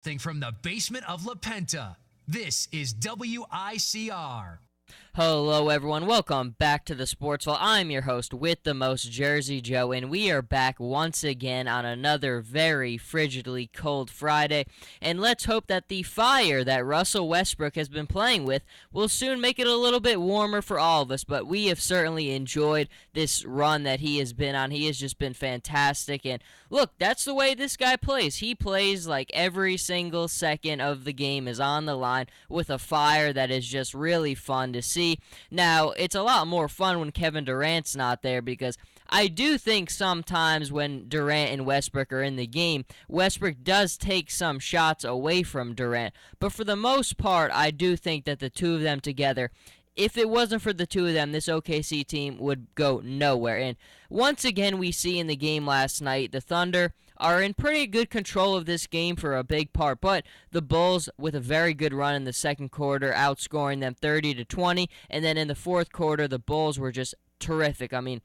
From the basement of La Penta, this is WICR. Hello, everyone. Welcome back to the Sportsville. I'm your host with the most, Jersey Joe, and we are back once again on another very frigidly cold Friday. And let's hope that the fire that Russell Westbrook has been playing with will soon make it a little bit warmer for all of us. But we have certainly enjoyed this run that he has been on. He has just been fantastic. And look, that's the way this guy plays. He plays like every single second of the game is on the line with a fire that is just really fun to see. Now, it's a lot more fun when Kevin Durant's not there because I do think sometimes when Durant and Westbrook are in the game, Westbrook does take some shots away from Durant. But for the most part, I do think that the two of them together, if it wasn't for the two of them, this OKC team would go nowhere. And once again, we see in the game last night, the Thunder are in pretty good control of this game for a big part, but the Bulls with a very good run in the second quarter, outscoring them 30-20, and then in the fourth quarter, the Bulls were just terrific. I mean,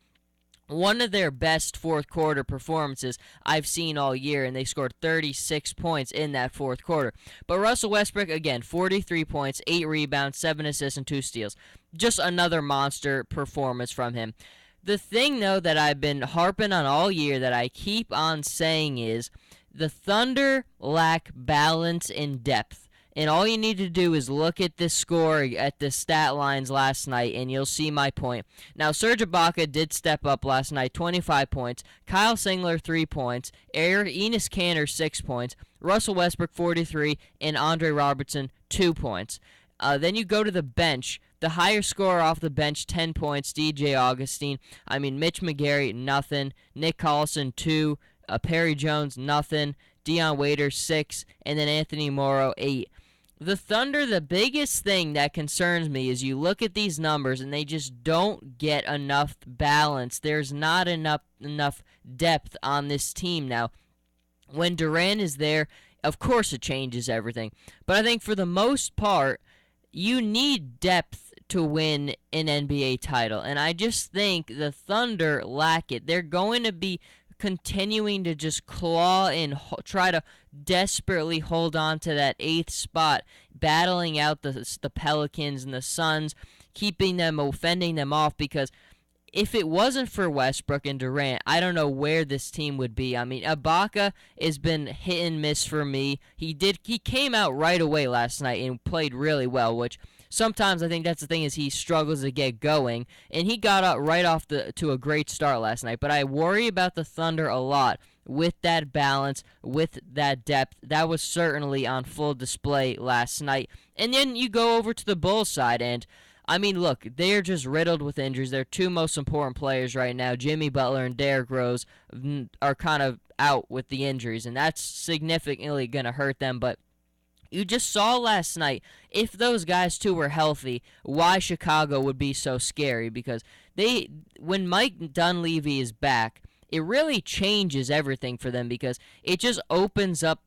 one of their best fourth quarter performances I've seen all year, and they scored 36 points in that fourth quarter. But Russell Westbrook, again, 43 points, 8 rebounds, 7 assists, and 2 steals. Just another monster performance from him. The thing, though, that I've been harping on all year that I keep on saying is the Thunder lack balance and depth. And all you need to do is look at the score at the stat lines last night, and you'll see my point. Now, Serge Ibaka did step up last night, 25 points. Kyle Singler, 3 points. Enes Kanter, 6 points. Russell Westbrook, 43. And Andre Robertson, 2 points. Then you go to the bench. The higher scorer off the bench, 10 points, DJ Augustine. I mean, Mitch McGary, nothing. Nick Collison, 2. Perry Jones, nothing. Dion Waiters, 6. And then Anthony Morrow, 8. The Thunder, the biggest thing that concerns me is you look at these numbers and they just don't get enough balance. There's not enough depth on this team now. When Durant is there, of course it changes everything. But I think for the most part, you need depth to win an NBA title. And I just think the Thunder lack it. They're going to be continuing to just claw and try to desperately hold on to that 8th spot, battling out the Pelicans and the Suns, keeping them, fending them off, because if it wasn't for Westbrook and Durant, I don't know where this team would be. I mean, Ibaka has been hit and miss for me. He came out right away last night and played really well, which sometimes I think that's the thing is he struggles to get going, and he got out right off to a great start last night. But I worry about the Thunder a lot with that balance, with that depth. That was certainly on full display last night. And then you go over to the Bulls side, and I mean, look, they're just riddled with injuries. Their two most important players right now, Jimmy Butler and Derrick Rose, are kind of out with the injuries, and that's significantly going to hurt them. But you just saw last night, if those guys too were healthy, why Chicago would be so scary, because when Mike Dunleavy is back, it really changes everything for them, because it just opens up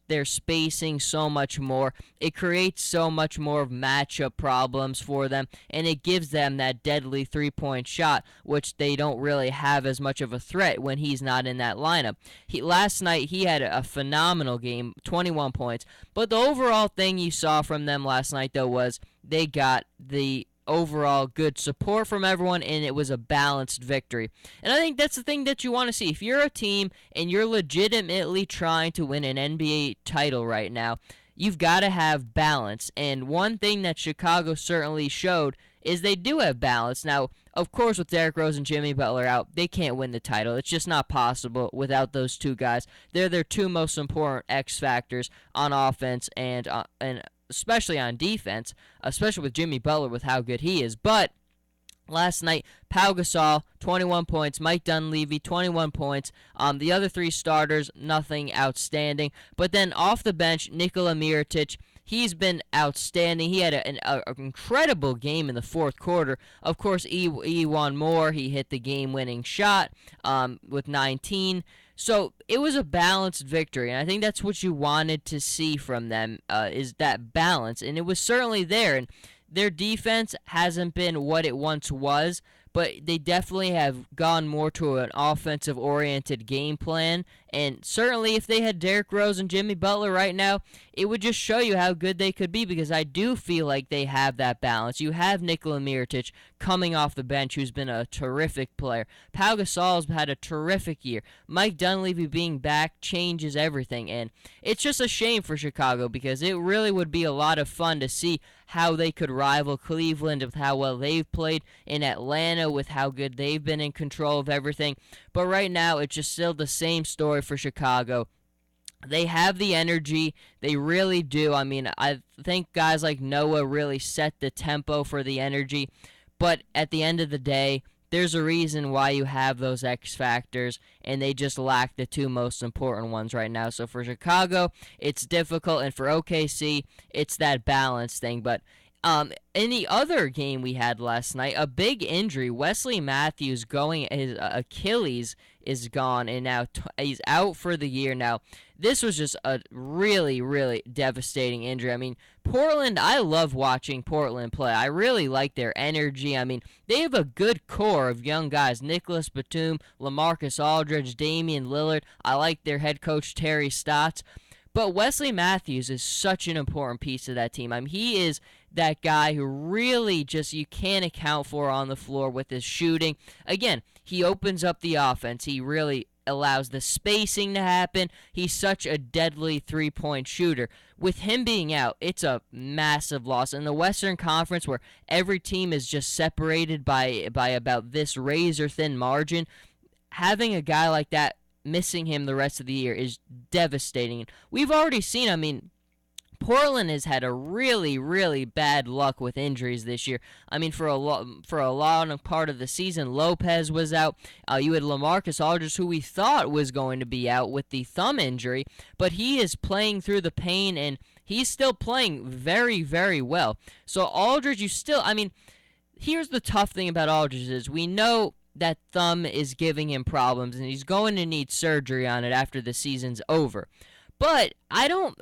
their spacing so much more. It creates so much more of matchup problems for them, and it gives them that deadly three-point shot, which they don't really have as much of a threat when he's not in that lineup. Last night, he had a phenomenal game, 21 points. But the overall thing you saw from them last night, though, was they got the overall good support from everyone, and it was a balanced victory. And I think that's the thing that you want to see. If you're a team and you're legitimately trying to win an NBA title right now, you've got to have balance. And one thing that Chicago certainly showed is they do have balance. Now, of course, with Derrick Rose and Jimmy Butler out, they can't win the title. It's just not possible without those two guys. They're their two most important X factors on offense and especially on defense, especially with Jimmy Butler with how good he is. But last night, Pau Gasol, 21 points. Mike Dunleavy, 21 points. The other three starters, nothing outstanding. But then off the bench, Nikola Mirotic, he's been outstanding. He had an incredible game in the fourth quarter. Of course, Ewan Moore, he hit the game-winning shot with 19. So it was a balanced victory, and I think that's what you wanted to see from them, is that balance, and it was certainly there. And their defense hasn't been what it once was, but they definitely have gone more to an offensive-oriented game plan, And certainly if they had Derrick Rose and Jimmy Butler right now, it would just show you how good they could be, because I do feel like they have that balance. You have Nikola Mirotic coming off the bench, who's been a terrific player. Pau Gasol's had a terrific year. Mike Dunleavy being back changes everything, and it's just a shame for Chicago, because it really would be a lot of fun to see how they could rival Cleveland with how well they've played, in Atlanta with how good they've been in control of everything. But right now, it's just still the same story for Chicago. They have the energy. They really do. I mean, I think guys like Noah really set the tempo for the energy. But at the end of the day, there's a reason why you have those X factors, and they just lack the two most important ones right now. So for Chicago, it's difficult, and for OKC, it's that balance thing. But in the other game we had last night, a big injury. Wesley Matthews his Achilles is gone, and now he's out for the year. Now, this was just a really, really devastating injury. I mean, Portland, I love watching Portland play. I really like their energy. I mean, they have a good core of young guys. Nicholas Batum, LaMarcus Aldridge, Damian Lillard. I like their head coach, Terry Stotts. But Wesley Matthews is such an important piece of that team. I mean, he is that guy who really just you can't account for on the floor with his shooting. Again, he opens up the offense. He really allows the spacing to happen. He's such a deadly three-point shooter. With him being out, it's a massive loss. In the Western Conference, where every team is just separated by about this razor-thin margin, having a guy like that, missing him the rest of the year, is devastating. We've already seen, I mean, Portland has had a really, really bad luck with injuries this year. I mean, for a long part of the season, Lopez was out. You had LaMarcus Aldridge, who we thought was going to be out with the thumb injury, but he is playing through the pain, and he's still playing very, very well. So Aldridge, here's the tough thing about Aldridge is we know that thumb is giving him problems, and he's going to need surgery on it after the season's over. But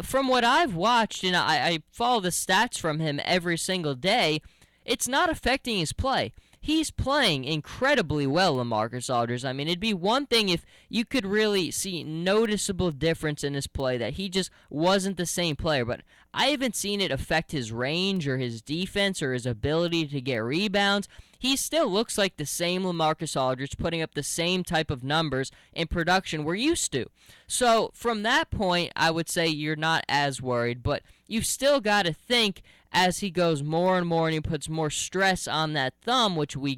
from what I've watched, and I follow the stats from him every single day, it's not affecting his play. He's playing incredibly well, LaMarcus Aldridge. I mean, it'd be one thing if you could really see noticeable difference in his play, that he just wasn't the same player. But I haven't seen it affect his range or his defense or his ability to get rebounds. He still looks like the same LaMarcus Aldridge, putting up the same type of numbers in production we're used to. So from that point, I would say you're not as worried, but you've still got to think as he goes more and more and he puts more stress on that thumb, which we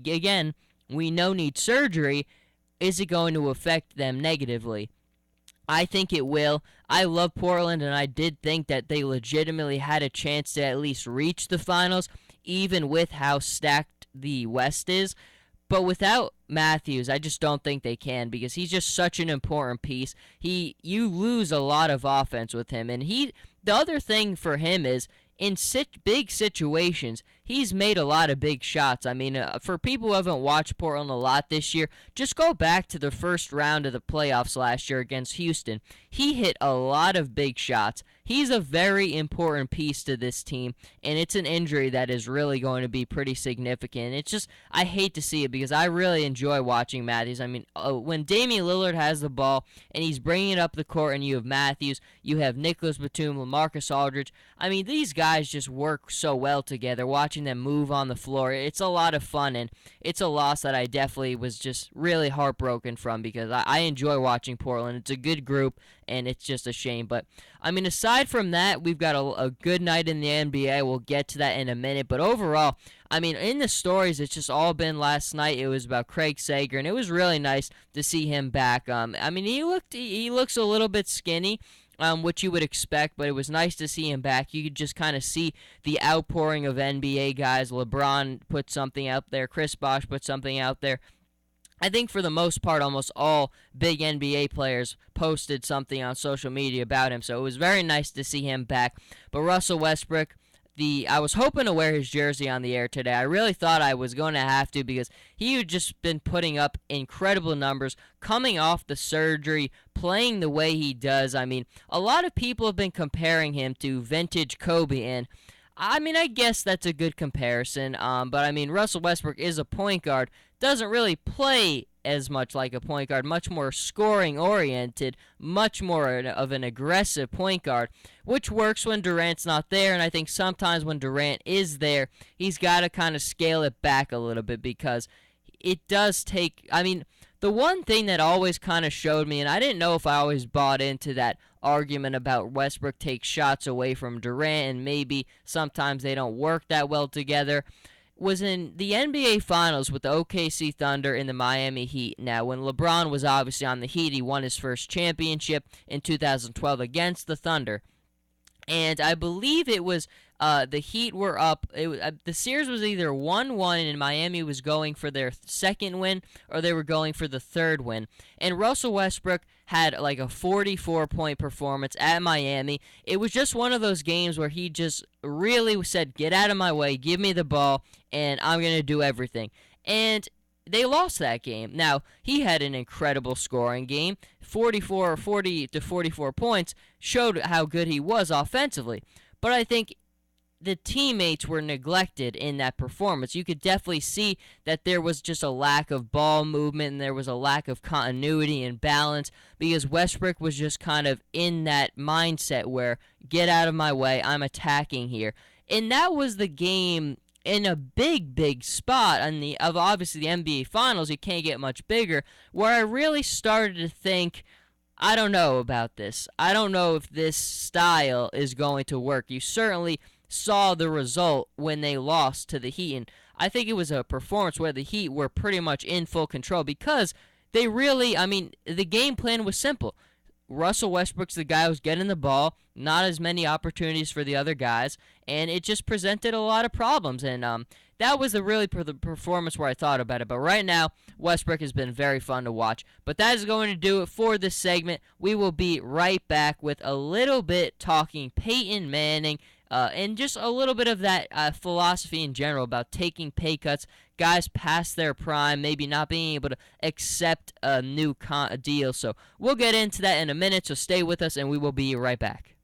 know needs surgery, is it going to affect them negatively? I think it will. I love Portland, and I did think that they legitimately had a chance to at least reach the finals, even with how stacked the West is. But without Matthews, I just don't think they can, because he's just such an important piece. You lose a lot of offense with him, and the other thing for him is in big situations, he's made a lot of big shots. I mean, for people who haven't watched Portland a lot this year, just go back to the first round of the playoffs last year against Houston. He hit a lot of big shots. He's a very important piece to this team, and it's an injury that is really going to be pretty significant. It's just, I hate to see it, because I really enjoy watching Matthews. I mean, when Damian Lillard has the ball and he's bringing it up the court, and you have Matthews, you have Nicholas Batum, LaMarcus Aldridge. I mean, these guys just work so well together. Watching them move on the floor, it's a lot of fun, and it's a loss that I definitely was just really heartbroken from, because I enjoy watching Portland. It's a good group, and it's just a shame. But I mean, aside from that, we've got a good night in the NBA. We'll get to that in a minute. But overall, I mean, in the stories, it's just all been last night. It was about Craig Sager, and it was really nice to see him back. I mean, he looks a little bit skinny, which you would expect, but it was nice to see him back. You could just kind of see the outpouring of NBA guys. LeBron put something out there. Chris Bosh put something out there. I think for the most part, almost all big NBA players posted something on social media about him, so it was very nice to see him back. But Russell Westbrook, I was hoping to wear his jersey on the air today. I really thought I was going to have to, because he had just been putting up incredible numbers, coming off the surgery, playing the way he does. I mean, a lot of people have been comparing him to vintage Kobe, and I mean, I guess that's a good comparison. But I mean, Russell Westbrook is a point guard, doesn't really play as much like a point guard, much more scoring-oriented, much more of an aggressive point guard, which works when Durant's not there. And I think sometimes when Durant is there, he's got to kind of scale it back a little bit because it does take, I mean, the one thing that always kind of showed me, and I didn't know if I always bought into that argument about Westbrook takes shots away from Durant and maybe sometimes they don't work that well together, was in the NBA Finals with the OKC Thunder and the Miami Heat. Now, when LeBron was obviously on the Heat, he won his first championship in 2012 against the Thunder. And I believe it was the Heat were up. The series was either 1-1 and Miami was going for their second win or they were going for the third win. And Russell Westbrook had like a 44-point performance at Miami. It was just one of those games where he just really said, get out of my way, give me the ball, and I'm going to do everything. And they lost that game. Now, he had an incredible scoring game. 40 to 44 points showed how good he was offensively. But I think the teammates were neglected in that performance. You could definitely see that there was just a lack of ball movement and there was a lack of continuity and balance because Westbrook was just kind of in that mindset where, get out of my way, I'm attacking here. And that was the game in a big spot of obviously the NBA Finals. You can't get much bigger, where I really started to think, I don't know about this. I don't know if this style is going to work. You certainly saw the result when they lost to the Heat, and I think it was a performance where the Heat were pretty much in full control because they really, I mean, the game plan was simple. Russell Westbrook's the guy who's getting the ball, not as many opportunities for the other guys, and it just presented a lot of problems. And that was the performance where I thought about it. But right now, Westbrook has been very fun to watch. But that is going to do it for this segment. We will be right back with a little bit talking Peyton Manning and just a little bit of that philosophy in general about taking pay cuts, guys past their prime, maybe not being able to accept a new deal. So we'll get into that in a minute, so stay with us, and we will be right back.